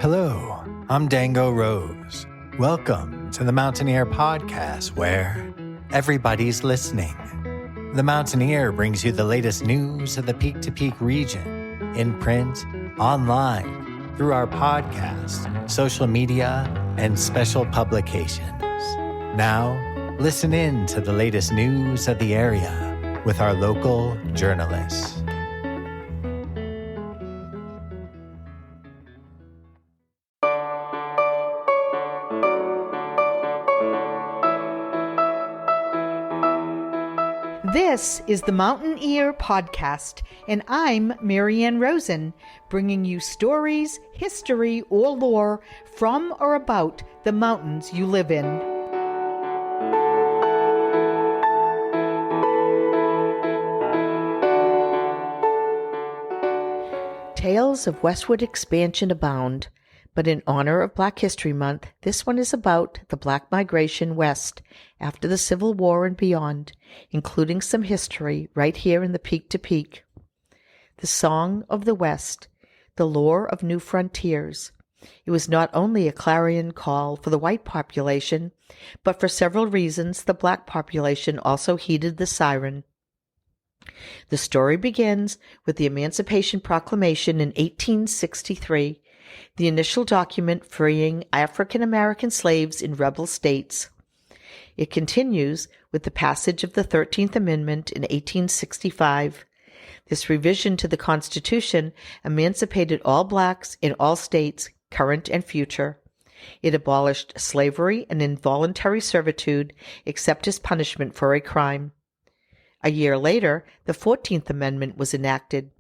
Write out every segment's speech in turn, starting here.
Hello, I'm Dango Rose. Welcome to the Mountaineer Podcast, where everybody's listening. The Mountaineer brings you the latest news of the Peak to Peak region, in print, online, through our podcast, social media, and special publications. Now, listen in to the latest news of the area with our local journalists. This is the Mountaineer Podcast, and I'm Maryann Rosen, bringing you stories, history, or lore from or about the mountains you live in. Tales of westward expansion abound, but in honor of Black History Month, this one is about the Black migration west after the Civil War and beyond, including some history right here in the Peak to Peak. The Song of the West, the lore of new frontiers. It was not only a clarion call for the white population, but for several reasons the Black population also heeded the siren. The story begins with the Emancipation Proclamation in 1863, the initial document freeing African American slaves in rebel states. It continues with the passage of the 13th Amendment in 1865. This revision to the Constitution emancipated all blacks in all states, current and future. It abolished slavery and involuntary servitude except as punishment for a crime. A year later, the 14th Amendment was enacted.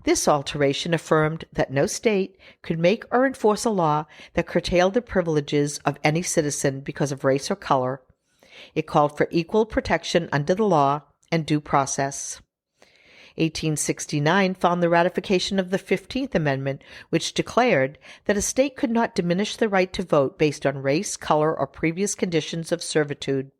This alteration affirmed that no state could make or enforce a law that curtailed the privileges of any citizen because of race or color. It called for equal protection under the law and due process. 1869 found the ratification of the 15th Amendment, which declared that a state could not diminish the right to vote based on race, color, or previous conditions of servitude.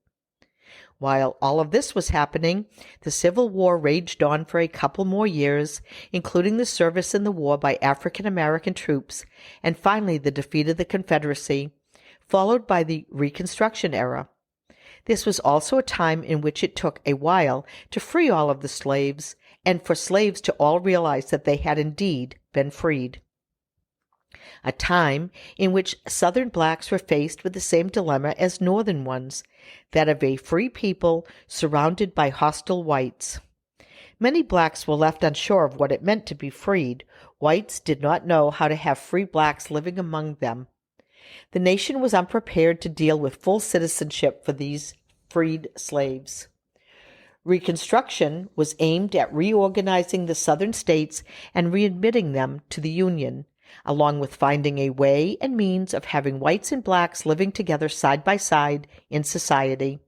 While all of this was happening, the Civil War raged on for a couple more years, including the service in the war by African American troops, and finally the defeat of the Confederacy, followed by the Reconstruction era. This was also a time in which it took a while to free all of the slaves, and for slaves to all realize that they had indeed been freed. A time in which Southern blacks were faced with the same dilemma as Northern ones, that of a free people surrounded by hostile whites. Many blacks were left unsure of what it meant to be freed. Whites did not know how to have free blacks living among them. The nation was unprepared to deal with full citizenship for these freed slaves. Reconstruction was aimed at reorganizing the Southern states and readmitting them to the Union, along with finding a way and means of having whites and blacks living together side by side in society.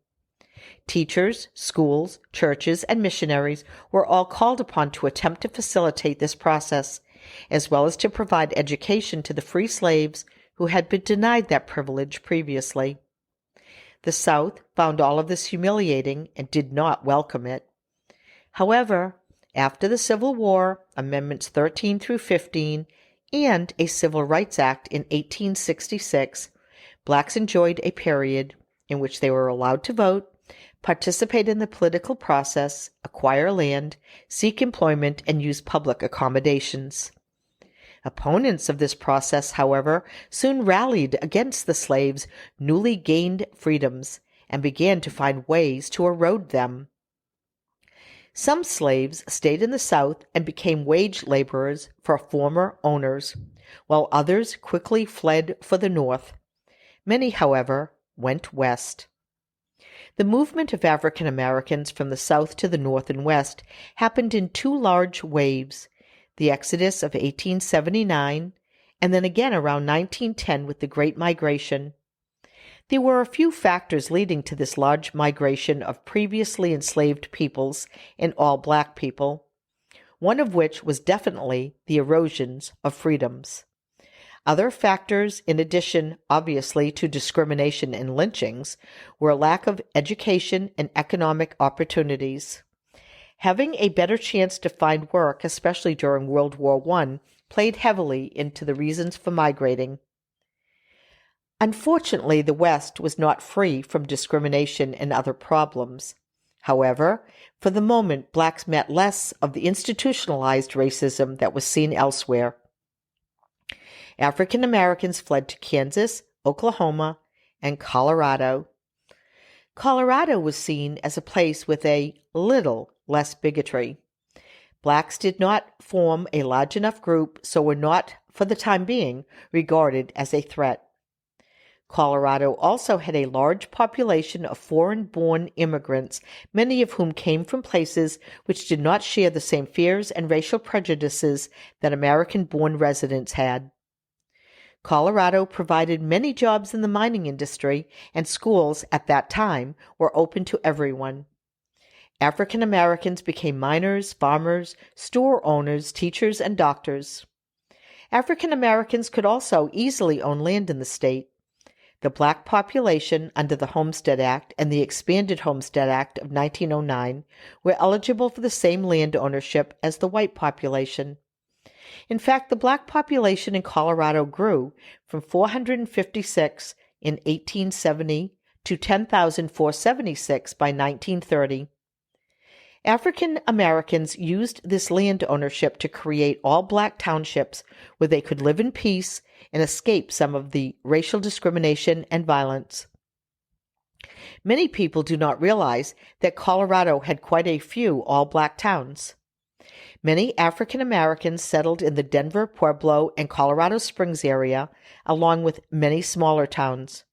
Teachers, schools, churches, and missionaries were all called upon to attempt to facilitate this process, as well as to provide education to the free slaves who had been denied that privilege previously. The South found all of this humiliating and did not welcome it. However, after the Civil War, Amendments 13 through 15, and a Civil Rights Act in 1866, blacks enjoyed a period in which they were allowed to vote, participate in the political process, acquire land, seek employment, and use public accommodations. Opponents of this process, however, soon rallied against the slaves' newly gained freedoms and began to find ways to erode them. Some slaves stayed in the South and became wage laborers for former owners, while others quickly fled for the North. Many, however, went west. The movement of African Americans from the South to the North and West happened in two large waves, the Exodus of 1879 and then again around 1910 with the Great Migration. There were a few factors leading to this large migration of previously enslaved peoples and all black people, one of which was definitely the erosions of freedoms. Other factors, in addition, obviously, to discrimination and lynchings, were a lack of education and economic opportunities. Having a better chance to find work, especially during World War I, played heavily into the reasons for migrating. Unfortunately, the West was not free from discrimination and other problems. However, for the moment, blacks met less of the institutionalized racism that was seen elsewhere. African Americans fled to Kansas, Oklahoma, and Colorado. Colorado was seen as a place with a little less bigotry. Blacks did not form a large enough group, so were not, for the time being, regarded as a threat. Colorado also had a large population of foreign-born immigrants, many of whom came from places which did not share the same fears and racial prejudices that American-born residents had. Colorado provided many jobs in the mining industry, and schools at that time were open to everyone. African Americans became miners, farmers, store owners, teachers, and doctors. African Americans could also easily own land in the state. The black population under the Homestead Act and the Expanded Homestead Act of 1909 were eligible for the same land ownership as the white population. In fact, the black population in Colorado grew from 456 in 1870 to 10,476 by 1930. African Americans used this land ownership to create all black townships where they could live in peace and escape some of the racial discrimination and violence. Many people do not realize that Colorado had quite a few all-black towns. Many African Americans settled in the Denver, Pueblo, and Colorado Springs area, along with many smaller towns.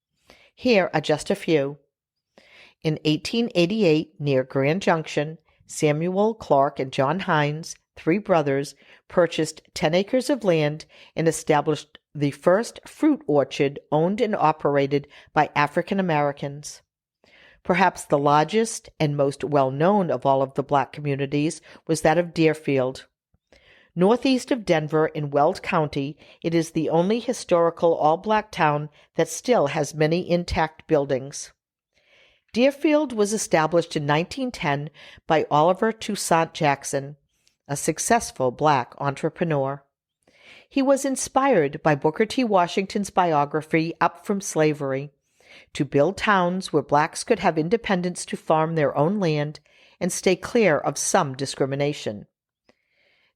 Here are just a few. In 1888, near Grand Junction, Samuel, Clark, and John Hines, three brothers, purchased 10 acres of land and established the first fruit orchard owned and operated by African Americans. Perhaps the largest and most well-known of all of the black communities was that of Deerfield. Northeast of Denver in Weld County, it is the only historical all-black town that still has many intact buildings. Deerfield was established in 1910 by Oliver Toussaint Jackson, a successful black entrepreneur. He was inspired by Booker T. Washington's biography, Up from Slavery, to build towns where blacks could have independence to farm their own land and stay clear of some discrimination.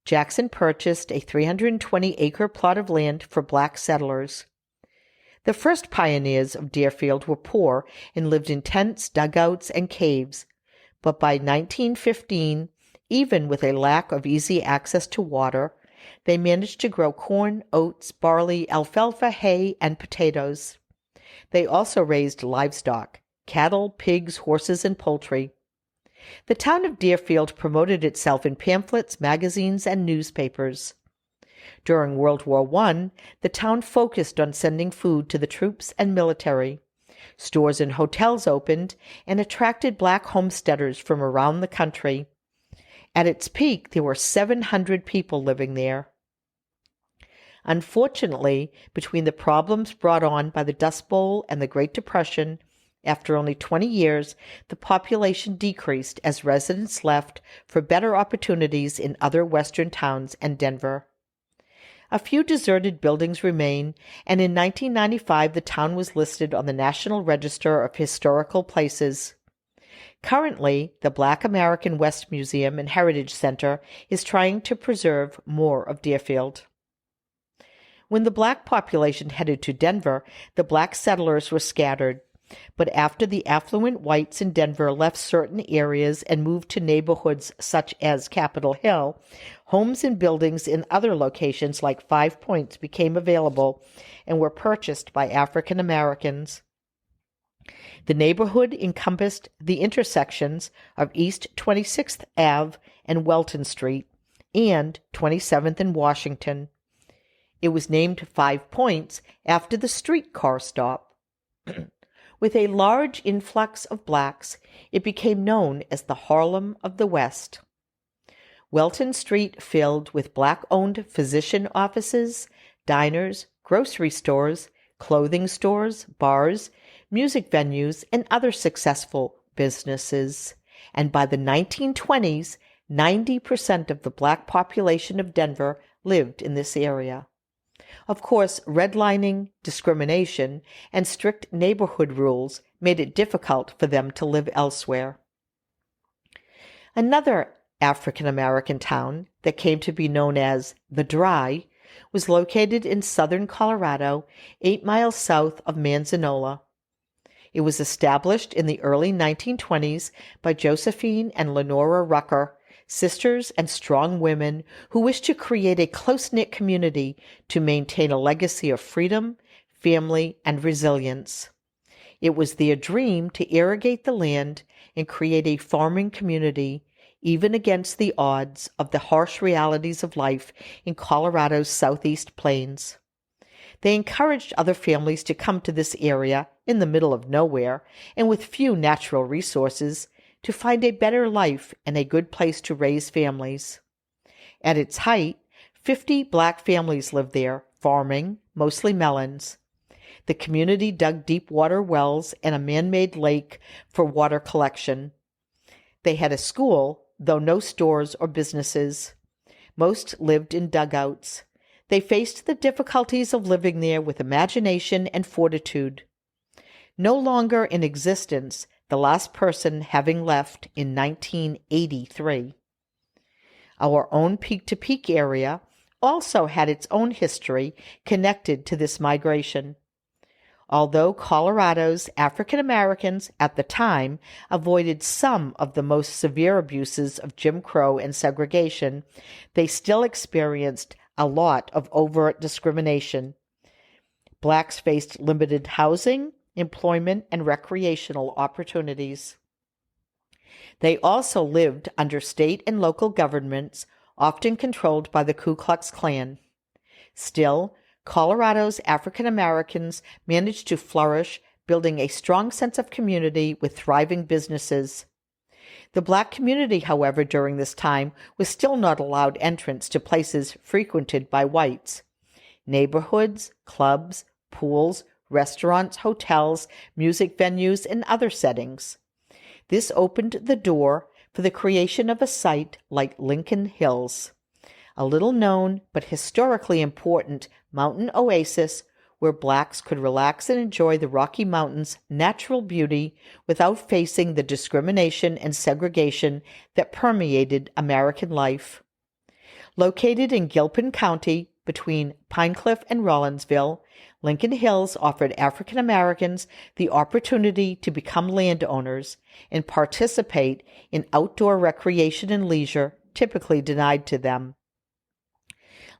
Jackson purchased a 320-acre plot of land for black settlers. The first pioneers of Deerfield were poor and lived in tents, dugouts, and caves, but by 1915, even with a lack of easy access to water, they managed to grow corn, oats, barley, alfalfa, hay, and potatoes. They also raised livestock, cattle, pigs, horses, and poultry. The town of Deerfield promoted itself in pamphlets, magazines, and newspapers. During World War I, the town focused on sending food to the troops and military. Stores and hotels opened and attracted black homesteaders from around the country. At its peak, there were 700 people living there. Unfortunately, between the problems brought on by the Dust Bowl and the Great Depression, after only 20 years, the population decreased as residents left for better opportunities in other western towns and Denver. A few deserted buildings remain, and in 1995 the town was listed on the National Register of Historical Places. Currently, the Black American West Museum and Heritage Center is trying to preserve more of Deerfield. When the black population headed to Denver, the black settlers were scattered. But after the affluent whites in Denver left certain areas and moved to neighborhoods such as Capitol Hill, homes and buildings in other locations like 5 Points became available and were purchased by African Americans. The neighborhood encompassed the intersections of East 26th Ave and Welton Street and 27th and Washington. It was named 5 Points after the streetcar stop. With a large influx of blacks, it became known as the Harlem of the West. Welton Street filled with black-owned physician offices, diners, grocery stores, clothing stores, bars, music venues, and other successful businesses. And by the 1920s, 90% of the black population of Denver lived in this area. Of course, redlining, discrimination, and strict neighborhood rules made it difficult for them to live elsewhere. Another African American town that came to be known as the Dry was located in southern Colorado, 8 miles south of Manzanola. It was established in the early 1920s by Josephine and Lenora Rucker, sisters and strong women who wished to create a close-knit community to maintain a legacy of freedom, family, and resilience. It was their dream to irrigate the land and create a farming community, even against the odds of the harsh realities of life in Colorado's southeast plains. They encouraged other families to come to this area in the middle of nowhere and with few natural resources to find a better life and a good place to raise families. At its height, 50 black families lived there, farming, mostly melons. The community dug deep water wells and a man-made lake for water collection. They had a school, though no stores or businesses. Most lived in dugouts. They faced the difficulties of living there with imagination and fortitude. No longer in existence, the last person having left in 1983. Our own Peak-to-Peak area also had its own history connected to this migration. Although Colorado's African Americans at the time avoided some of the most severe abuses of Jim Crow and segregation, they still experienced a lot of overt discrimination. Blacks faced limited housing, employment, and recreational opportunities. They also lived under state and local governments, often controlled by the Ku Klux Klan. Still, Colorado's African Americans managed to flourish, building a strong sense of community with thriving businesses. The black community, however, during this time was still not allowed entrance to places frequented by whites. Neighborhoods, clubs, pools, restaurants, hotels, music venues, and other settings. This opened the door for the creation of a site like Lincoln Hills, a little-known but historically important mountain oasis where blacks could relax and enjoy the Rocky Mountains' natural beauty without facing the discrimination and segregation that permeated American life. Located in Gilpin County between Pine Cliff and Rollinsville, Lincoln Hills offered African Americans the opportunity to become landowners and participate in outdoor recreation and leisure typically denied to them.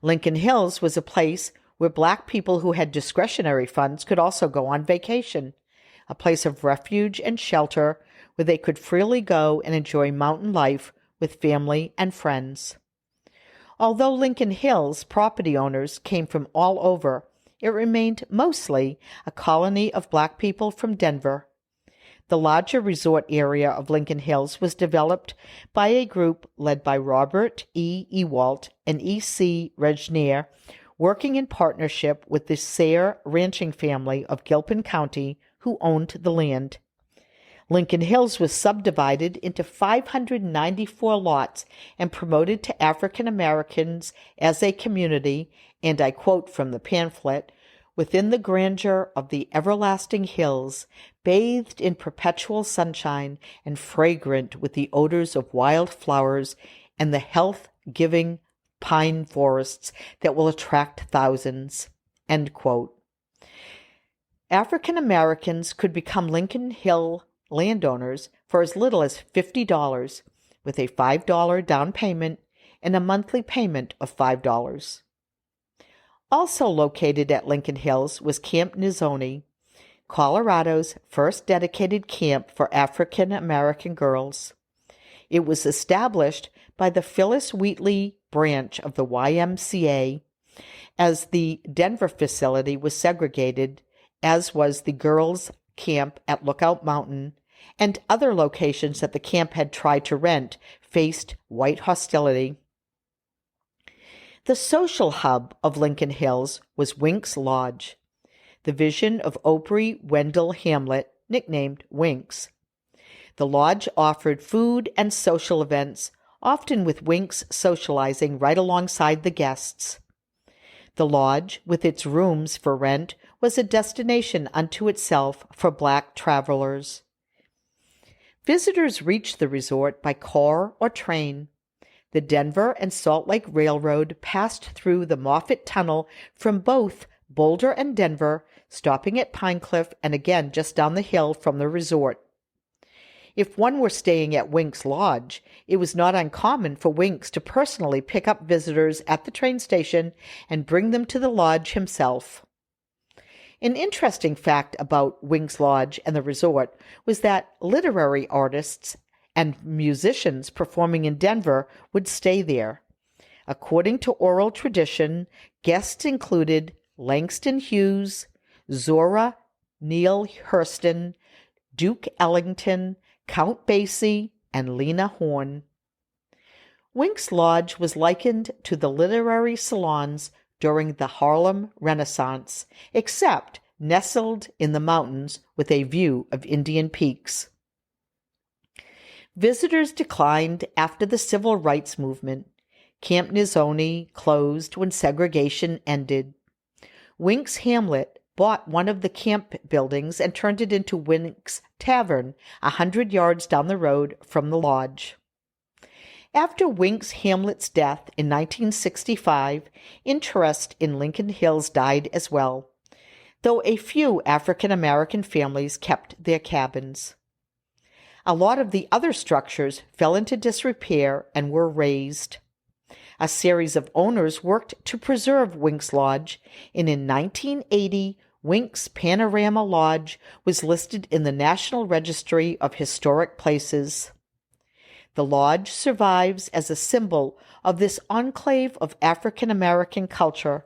Lincoln Hills was a place where black people who had discretionary funds could also go on vacation, a place of refuge and shelter where they could freely go and enjoy mountain life with family and friends. Although Lincoln Hills property owners came from all over, it remained mostly a colony of black people from Denver. The larger resort area of Lincoln Hills was developed by a group led by Robert E. Ewalt and E. C. Regnier, working in partnership with the Sayre ranching family of Gilpin County, who owned the land. Lincoln Hills was subdivided into 594 lots and promoted to African Americans as a community, and I quote from the pamphlet, within the grandeur of the everlasting hills, bathed in perpetual sunshine and fragrant with the odors of wild flowers and the health-giving pine forests that will attract thousands. End quote. African Americans could become Lincoln Hill landowners for as little as $50, with a $5 down payment and a monthly payment of $5. Also located at Lincoln Hills was Camp Nizoni, Colorado's first dedicated camp for African American girls. It was established by the Phyllis Wheatley branch of the YMCA, as the Denver facility was segregated, as was the girls' camp at Lookout Mountain, and other locations that the camp had tried to rent faced white hostility. The social hub of Lincoln Hills was Wink's Lodge, the vision of Aubrey Wendell Hamlet, nicknamed Winks. The lodge offered food and social events, often with Winks socializing right alongside the guests. The lodge, with its rooms for rent, was a destination unto itself for black travelers. Visitors reached the resort by car or train. The Denver and Salt Lake Railroad passed through the Moffett Tunnel from both Boulder and Denver, stopping at Pine Cliff and again just down the hill from the resort. If one were staying at Winks Lodge, it was not uncommon for Winks to personally pick up visitors at the train station and bring them to the lodge himself. An interesting fact about Winks Lodge and the resort was that literary artists and musicians performing in Denver would stay there. According to oral tradition, guests included Langston Hughes, Zora Neale Hurston, Duke Ellington, Count Basie, and Lena Horne. Winks Lodge was likened to the literary salons during the Harlem Renaissance, except nestled in the mountains with a view of Indian Peaks. Visitors declined after the Civil Rights Movement. Camp Nizoni closed when segregation ended. Winks Hamlet bought one of the camp buildings and turned it into Winks Tavern, 100 yards down the road from the lodge. After Winks Hamlet's death in 1965, interest in Lincoln Hills died as well, though a few African American families kept their cabins. A lot of the other structures fell into disrepair and were razed. A series of owners worked to preserve Winks Lodge, and in 1980, Winks Panorama Lodge was listed in the National Registry of Historic Places. The lodge survives as a symbol of this enclave of African American culture.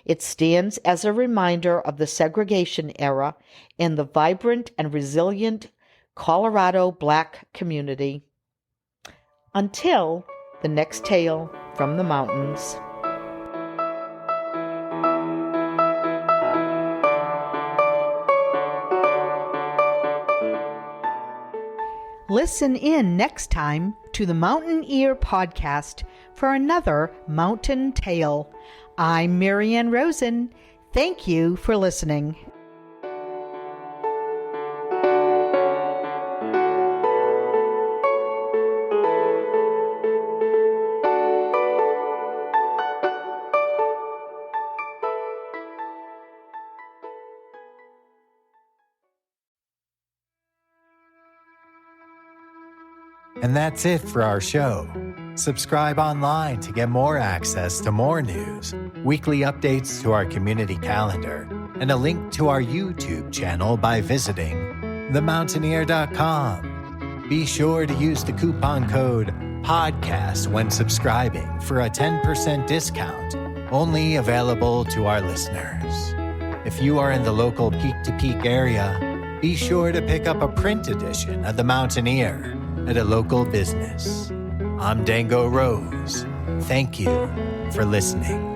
It stands as a reminder of the segregation era and the vibrant and resilient Colorado Black community. Until the next tale from the mountains. Listen in next time to the Mountain Ear Podcast for another mountain tale. I'm Maryann Rosen. Thank you for listening. And that's it for our show. Subscribe online to get more access to more news, weekly updates to our community calendar, and a link to our YouTube channel by visiting themountaineer.com. Be sure to use the coupon code PODCAST when subscribing for a 10% discount, only available to our listeners. If you are in the local Peak-to-Peak area, be sure to pick up a print edition of The Mountaineer at a local business. I'm Dango Rose. Thank you for listening.